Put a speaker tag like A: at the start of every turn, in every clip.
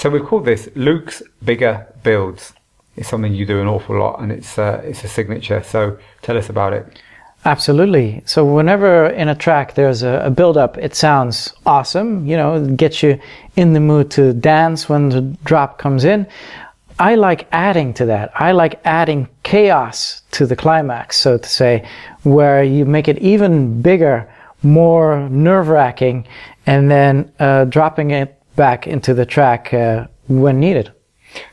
A: So we've called this Luke's Bigger Builds. It's something you do an awful lot, and it's a signature. So tell us about it.
B: Absolutely. So whenever in a track there's a build-up, it sounds awesome. You know, it gets you in the mood to dance when the drop comes in. I like adding to that. I like adding chaos to the climax, so to say, where you make it even bigger, more nerve-wracking, and then dropping it back into the track when needed.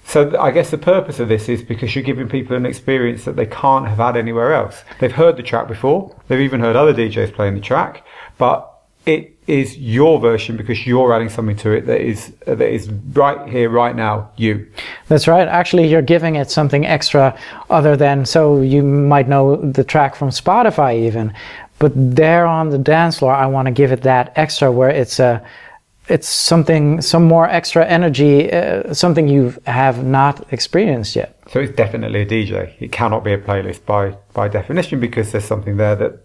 A: So I guess the purpose of this is because you're giving people an experience that they can't have had anywhere else. They've heard the track before, they've even heard other DJs playing the track, but it is your version because you're adding something to it that is right here, right now, you.
B: That's right. Actually, you're giving it something extra other than, so you might know the track from Spotify even, but there on the dance floor, I want to give it that extra where it's something, some more extra energy, something you have not experienced yet.
A: So it's definitely a DJ. It cannot be a playlist by definition because there's something there that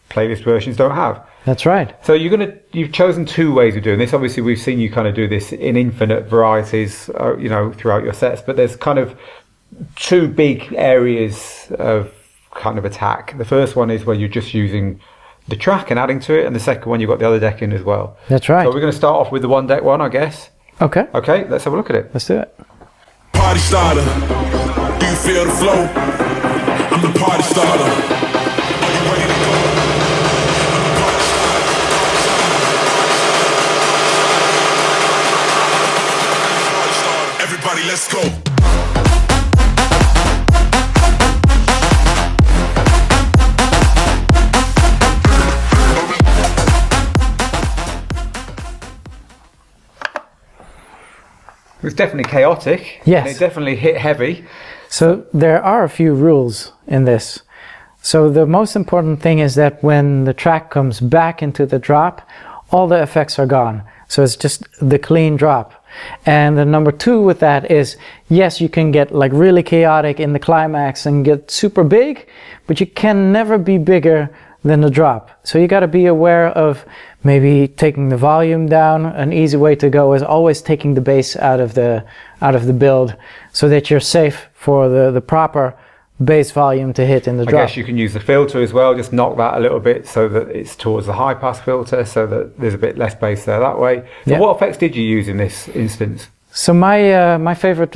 A: playlist versions don't have.
B: That's right.
A: So you've chosen two ways of doing this. Obviously, we've seen you kind of do this in infinite varieties, throughout your sets. But there's kind of two big areas of kind of attack. The first one is where you're just using the track and adding to it, and the second one you've got the other deck in as well.
B: That's right.
A: So we're going to start off with the one deck one, I guess.
B: Okay.
A: Okay, let's have a look at it.
B: Let's do it.
C: Party starter, do you feel the flow? I'm the party starter. Are you ready to go? Everybody, let's go.
A: It was definitely chaotic.
B: Yes.
A: And it definitely hit heavy.
B: So there are a few rules in this. So the most important thing is that when the track comes back into the drop, all the effects are gone. So it's just the clean drop. And the number two with that is, yes, you can get like really chaotic in the climax and get super big, but you can never be bigger than the drop. So you got to be aware of maybe taking the volume down. An easy way to go is always taking the bass out of the build so that you're safe for the proper bass volume to hit in the drop.
A: I guess you can use the filter as well, just knock that a little bit so that it's towards the high pass filter so that there's a bit less bass there that way. So
B: yeah.
A: What effects did you use in this instance?
B: So my favorite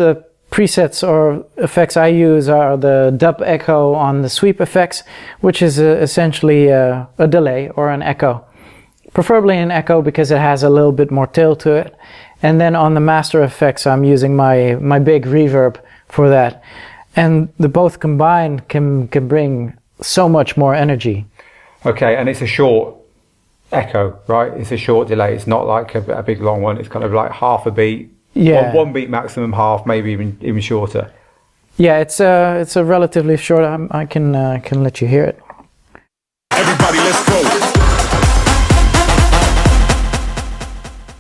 B: presets or effects I use are the dub echo on the sweep effects, which is essentially a delay or an echo. Preferably an echo because it has a little bit more tail to it. And then on the master effects, I'm using my big reverb for that. And the both combined can bring so much more energy. Okay,
A: and it's a short echo, right? It's a short delay. It's not like a big long one. It's kind of like half a beat.
B: Yeah.
A: One beat maximum, half, maybe even shorter.
B: Yeah, it's a relatively short. I can let you hear it.
C: Everybody, let's go.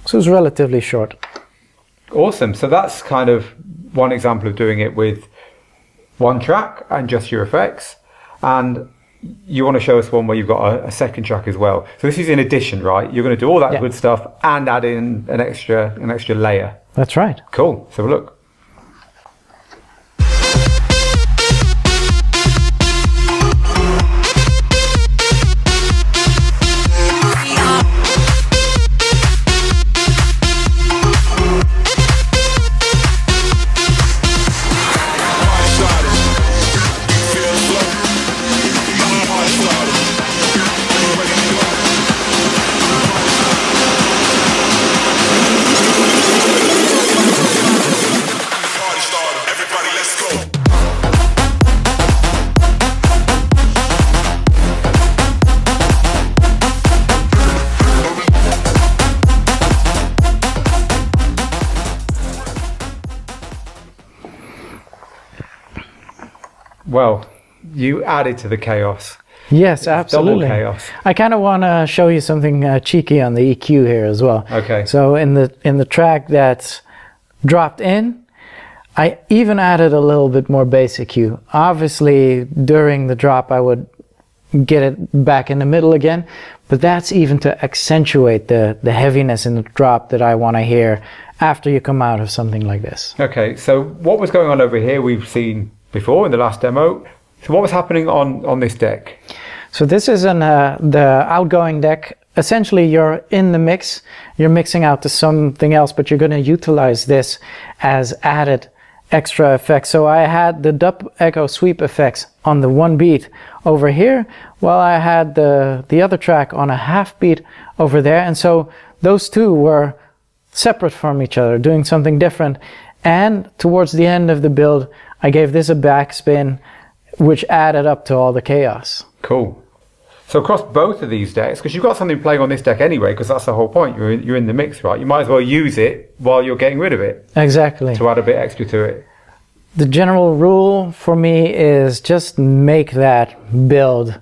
B: So it's relatively short.
A: Awesome. So that's kind of one example of doing it with one track and just your effects. And you want to show us one where you've got a second track as well. So this is in addition, right? You're going to do all that good stuff and add in an extra layer.
B: That's right.
A: Cool. So look. Well, you added to the chaos.
B: Yes, absolutely.
A: Double chaos.
B: I kind of want to show you something cheeky on the EQ here as well.
A: Okay.
B: So in the track that's dropped in, I even added a little bit more bass EQ. Obviously, during the drop, I would get it back in the middle again. But that's even to accentuate the heaviness in the drop that I want to hear after you come out of something like this.
A: Okay, so what was going on over here we've seen before in the last demo. So what was happening on this deck?
B: So this is the outgoing deck. Essentially, you're in the mix, you're mixing out to something else, but you're going to utilize this as added extra effects. So I had the dub echo sweep effects on the one beat over here, while I had the other track on a half beat over there. And so those two were separate from each other, doing something different. And towards the end of the build, I gave this a backspin, which added up to all the chaos.
A: Cool. So across both of these decks, because you've got something playing on this deck anyway, because that's the whole point, you're in the mix, right? You might as well use it while you're getting rid of it.
B: Exactly.
A: To add a bit extra to it.
B: The general rule for me is just make that build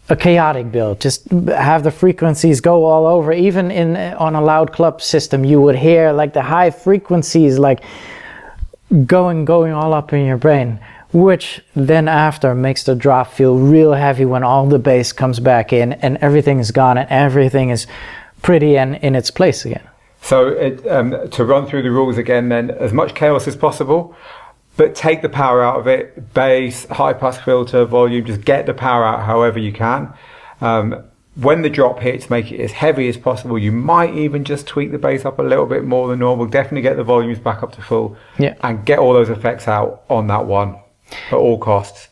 B: a chaotic build. Just have the frequencies go all over. Even on a loud club system, you would hear like the high frequencies like going all up in your brain, which then after makes the drop feel real heavy when all the bass comes back in and everything is gone and everything is pretty and in its place again.
A: So to run through the rules again then, as much chaos as possible, but take the power out of it. Bass, high pass filter, volume, just get the power out however you can. When the drop hits, make it as heavy as possible. You might even just tweak the bass up a little bit more than normal. Definitely get the volumes back up to full.
B: Yeah.
A: And get all those effects out on that one at all costs.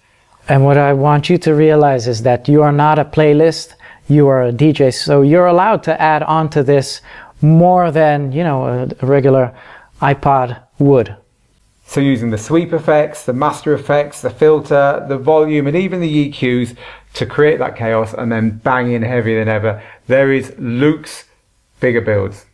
B: And what I want you to realize is that you are not a playlist, you are a DJ. So you're allowed to add on to this more than, a regular iPod would.
A: So using the sweep effects, the master effects, the filter, the volume, and even the EQs to create that chaos and then bang in heavier than ever. There is Luke's bigger builds.